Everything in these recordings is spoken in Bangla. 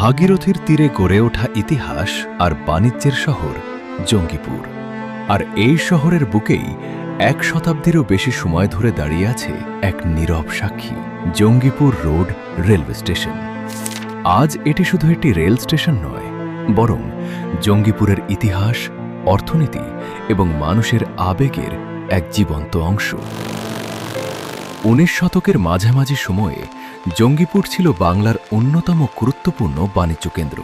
ভাগীরথীর তীরে গড়ে ওঠা ইতিহাস আর বাণিজ্যের শহর জঙ্গিপুর। আর এই শহরের বুকেই 1 শতাব্দীরও বেশি সময় ধরে দাঁড়িয়ে আছে এক নীরব সাক্ষী, জঙ্গিপুর রোড রেলওয়ে স্টেশন। আজ এটি শুধু একটি রেল স্টেশন নয়, বরং জঙ্গিপুরের ইতিহাস, অর্থনীতি এবং মানুষের আবেগের এক জীবন্ত অংশ। 19 শতকের মাঝামাঝি সময়ে জঙ্গিপুর ছিল বাংলার অন্যতম গুরুত্বপূর্ণ বাণিজ্য কেন্দ্র।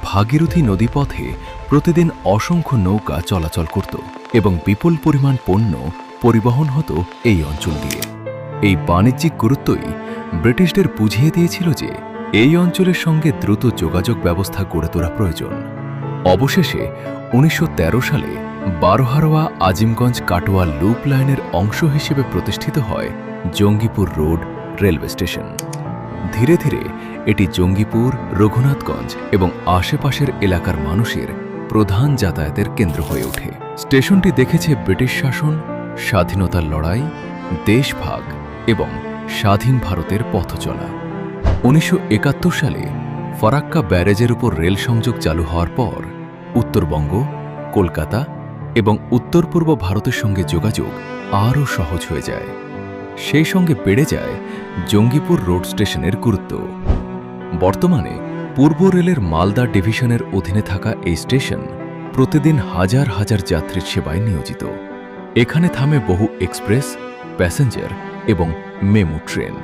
ভাগীরথী নদীপথে প্রতিদিন অসংখ্য নৌকা চলাচল করত এবং বিপুল পরিমাণ পণ্য পরিবহন হতো এই অঞ্চল দিয়ে। এই বাণিজ্যিক গুরুত্বই ব্রিটিশদের বুঝিয়ে দিয়েছিল যে এই অঞ্চলের সঙ্গে দ্রুত যোগাযোগ ব্যবস্থা গড়ে তোলা প্রয়োজন। অবশেষে 1913 সালে বারোহারোয়া আজিমগঞ্জ কাটোয়া লুপ লাইনের অংশ হিসেবে প্রতিষ্ঠিত হয় জঙ্গিপুর রোড রেলওয়ে স্টেশন। ধীরে ধীরে এটি জঙ্গিপুর, রঘুনাথগঞ্জ এবং আশেপাশের এলাকার মানুষের প্রধান যাতায়াতের কেন্দ্র হয়ে ওঠে। স্টেশনটি দেখেছে ব্রিটিশ শাসন, স্বাধীনতার লড়াই, দেশভাগ এবং স্বাধীন ভারতের পথ চলা। 1971 সালে ফরাক্কা ব্যারেজের উপর রেল সংযোগ চালু হওয়ার পর উত্তরবঙ্গ, কলকাতা এবং উত্তর পূর্ব ভারতের সঙ্গে যোগাযোগ আরও সহজ হয়ে যায়। সেই সঙ্গে বেড়ে যায় জঙ্গিপুর রোড স্টেশনের গুরুত্ব। বর্তমানে পূর্ব রেলের মালদা ডিভিশনের অধীনে থাকা এই স্টেশন প্রতিদিন হাজার হাজার যাত্রীর সেবায় নিয়োজিত। এখানে থামে বহু এক্সপ্রেস, প্যাসেঞ্জার এবং মেমু ট্রেন।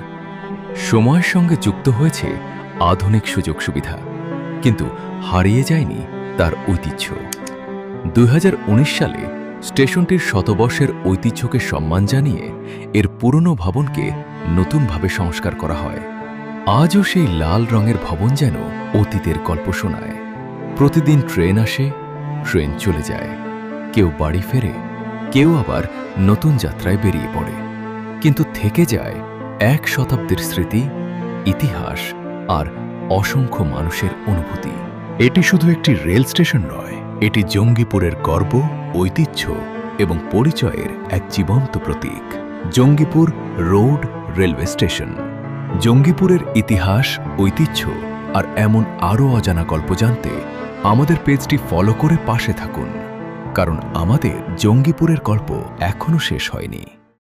সময়ের সঙ্গে যুক্ত হয়েছে আধুনিক সুযোগ সুবিধা, কিন্তু হারিয়ে যায়নি তার ঐতিহ্য। 2019 সালে স্টেশনটির শতবর্ষের ঐতিহ্যকে সম্মান জানিয়ে এর পুরনো ভবনকে নতুনভাবে সংস্কার করা হয়। আজও সেই লাল রঙের ভবন যেন অতীতের গল্প শোনায়। প্রতিদিন ট্রেন আসে, ট্রেন চলে যায়, কেউ বাড়ি ফেরে, কেউ আবার নতুন যাত্রায় বেরিয়ে পড়ে, কিন্তু থেকে যায় 1 শতাব্দীর স্মৃতি, ইতিহাস আর অসংখ্য মানুষের অনুভূতি। এটি শুধু একটি রেল স্টেশন নয়, এটি জঙ্গিপুরের গর্ব, ঐতিহ্য এবং পরিচয়ের এক জীবন্ত প্রতীক। Jangipur road railway station. জঙ্গিপুরের ইতিহাস, ঐতিহ্য আর এমন আরও অজানা গল্প জানতে আমাদের পেজটি ফলো করে পাশে থাকুন, কারণ আমাদের জঙ্গিপুরের গল্প এখনও শেষ হয়নি।